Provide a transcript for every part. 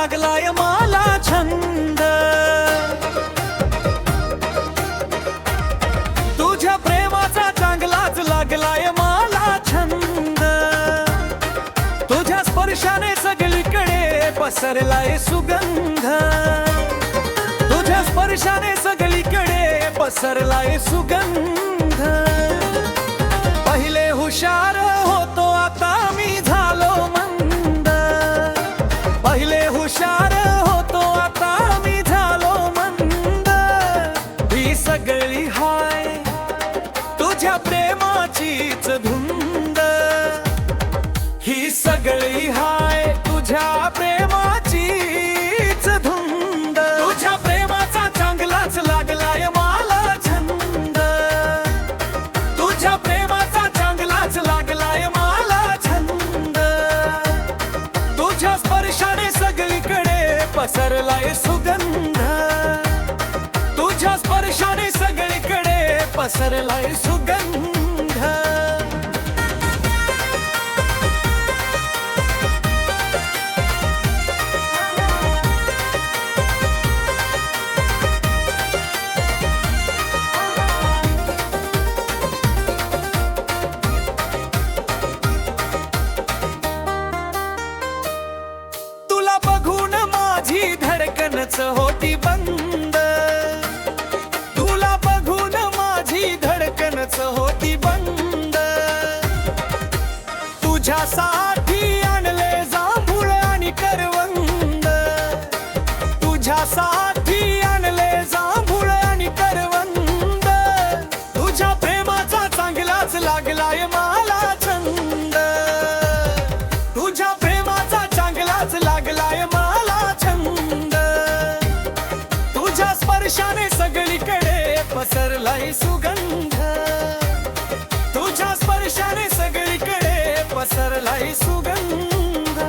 लागलाय मला छंद, तुझ्या प्रेमाचा चांगलाच लागलाय मला छंद, तुझ्या स्पर्शाने सगळीकडे पसरलाय सुगंध, तुझ्या स्पर्शाने सगळीकडे पसरलाय सुगंध। पहिले हुशार होतो आता मी झालो मंद, पहिले हुशार होतो आता मी झालो मंद। ही सगळी हाय तुझ्या प्रेमाचीच धुंद, ही सगळी हाय तुझ्या प्रेमाचीच धुंद। तुझ्या प्रेमाचा चांगलाच लागलाय मला छंद, तुझ्या प्रेमाचा चांगलाच लागलाय मला छंद, तुझ्या स्पर्शाने सगळीकडे पसरलाय सुगंध, तुझ्या स्पर्शाने सगळीकडे पसरलाय सुगंध। तुला बघून माझी धडकनच होती बंद, तुला बघून माझी धडकनच होती बंद। तुझ्यासाठी आणले जांभूळ आणि करवंद, तुझ्यासाठी आणले जांभूळ आणि करवंद। तुझ्या प्रेमाचा चांगलाच लागलाय मला छंद, तुझ्या प्रेमाचा चांगलाच लागलाय मला छंद, तुझ्या स्पर्शाने सगळीकडे पसरलाय सुगंध, तुझ्या स्पर्शाने सगळीकडे पसरलाय सुगंध।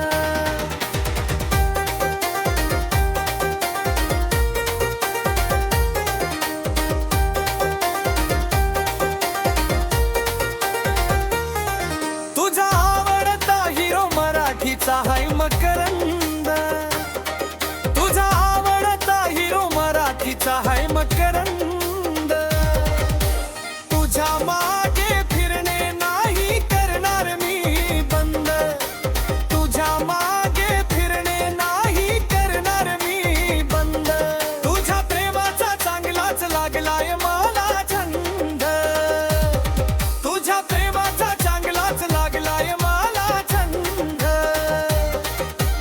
तुझा आवडता हिरो मराठीचा हाय मकरंद, तुझा आवडता हिरो मराठीचा हाय मकरंद। तुझ्या मागे फिरणे नाही करणार मी बंद, तुझ्या मागे फिरणे नाही करणार मी बंद। तुझ्या प्रेमाचा चांगलाच लागलाय मला छंद, तुझ्या प्रेमाचा चांगलाच लागलाय मला छंद,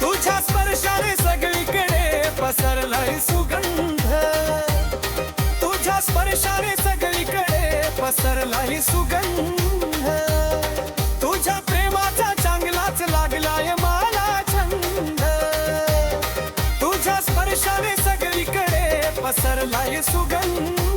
तुझ्या स्पर्शाने सगळीकडे पसरलाय सुगंध, तुझ्या स्पर्शाने सगळीकडे पसरलाय सुगंध। तुझ्या प्रेमाचा चांगलाच लागलाय मला छंद, तुझ्या स्पर्शाने सगळीकडे पसरलाय सुगंध।